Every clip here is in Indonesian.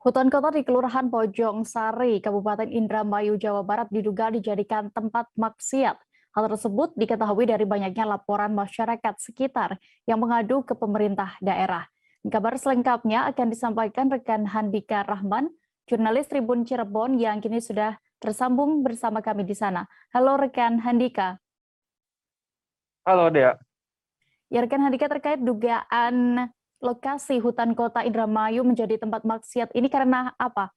Hutan kota di Kelurahan Bojong Sari, Kabupaten Indramayu, Jawa Barat diduga dijadikan tempat maksiat. Hal tersebut diketahui dari banyaknya laporan masyarakat sekitar yang mengadu ke pemerintah daerah. Kabar selengkapnya akan disampaikan rekan Handika Rahman, jurnalis Tribun Cirebon yang kini sudah tersambung bersama kami di sana. Halo rekan Handika. Halo Dea. Ya rekan Handika, terkait dugaan lokasi hutan kota Indramayu menjadi tempat maksiat ini karena apa?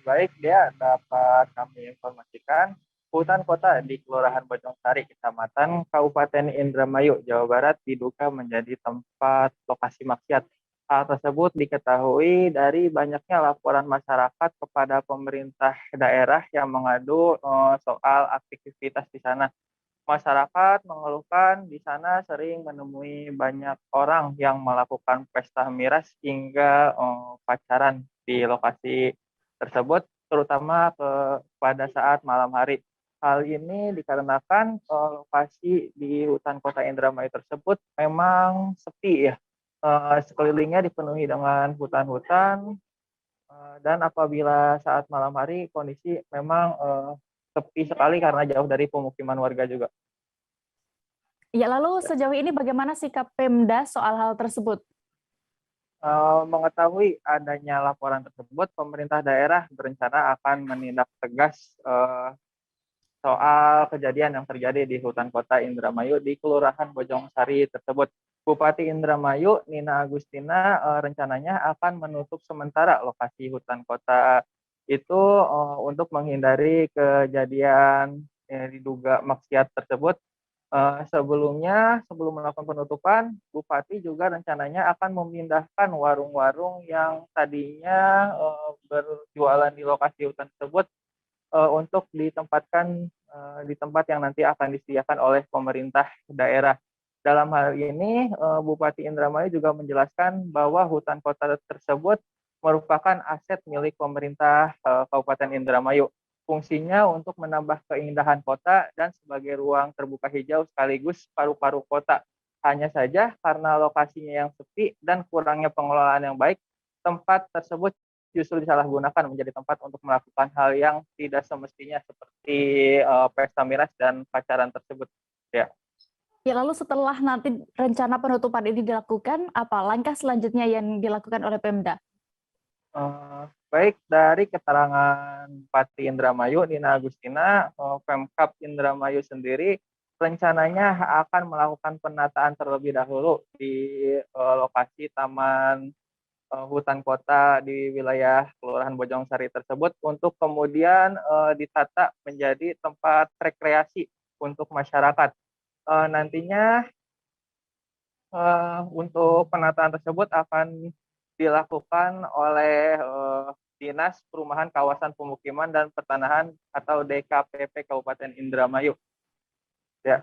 Baik Dea, dapat kami informasikan hutan kota di Kelurahan Bojong Sari, Kecamatan Kabupaten Indramayu, Jawa Barat diduga menjadi tempat lokasi maksiat. Hal tersebut diketahui dari banyaknya laporan masyarakat kepada pemerintah daerah yang mengadu soal aktivitas di sana. Masyarakat mengeluhkan di sana sering menemui banyak orang yang melakukan pesta miras hingga pacaran di lokasi tersebut, terutama pada saat malam hari. Hal ini dikarenakan lokasi di hutan kota Indramayu tersebut memang sepi ya. Sekelilingnya dipenuhi dengan hutan-hutan, dan apabila saat malam hari kondisi memang sepi sekali karena jauh dari pemukiman warga juga. Ya, lalu sejauh ini bagaimana sikap Pemda soal hal tersebut? Mengetahui adanya laporan tersebut, pemerintah daerah berencana akan menindak tegas soal kejadian yang terjadi di hutan kota Indramayu di Kelurahan Bojong Sari tersebut. Bupati Indramayu, Nina Agustina, rencananya akan menutup sementara lokasi hutan kota itu untuk menghindari kejadian diduga maksiat tersebut. Sebelum melakukan penutupan, Bupati juga rencananya akan memindahkan warung-warung yang tadinya berjualan di lokasi hutan tersebut untuk ditempatkan di tempat yang nanti akan disediakan oleh pemerintah daerah. Dalam hal ini, Bupati Indramayu juga menjelaskan bahwa hutan kota tersebut merupakan aset milik pemerintah Kabupaten Indramayu. Fungsinya untuk menambah keindahan kota dan sebagai ruang terbuka hijau sekaligus paru-paru kota. Hanya saja karena lokasinya yang sepi dan kurangnya pengelolaan yang baik, tempat tersebut justru disalahgunakan menjadi tempat untuk melakukan hal yang tidak semestinya seperti pesta miras dan pacaran tersebut. Ya. Ya, lalu setelah nanti rencana penutupan ini dilakukan, apa langkah selanjutnya yang dilakukan oleh Pemda? Baik dari keterangan Bupati Indramayu, Nina Agustina, Pemkab Indramayu sendiri rencananya akan melakukan penataan terlebih dahulu di lokasi taman hutan kota di wilayah Kelurahan Bojong Sari tersebut untuk kemudian ditata menjadi tempat rekreasi untuk masyarakat. Nantinya untuk penataan tersebut akan dilakukan oleh Dinas Perumahan Kawasan Pemukiman dan Pertanahan atau DKPP Kabupaten Indramayu. Ya.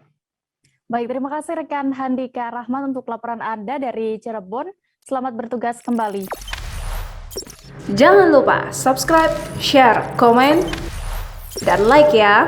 Baik, terima kasih rekan Handika Rahman untuk laporan Anda dari Cirebon. Selamat bertugas kembali. Jangan lupa subscribe, share, komen, dan like ya.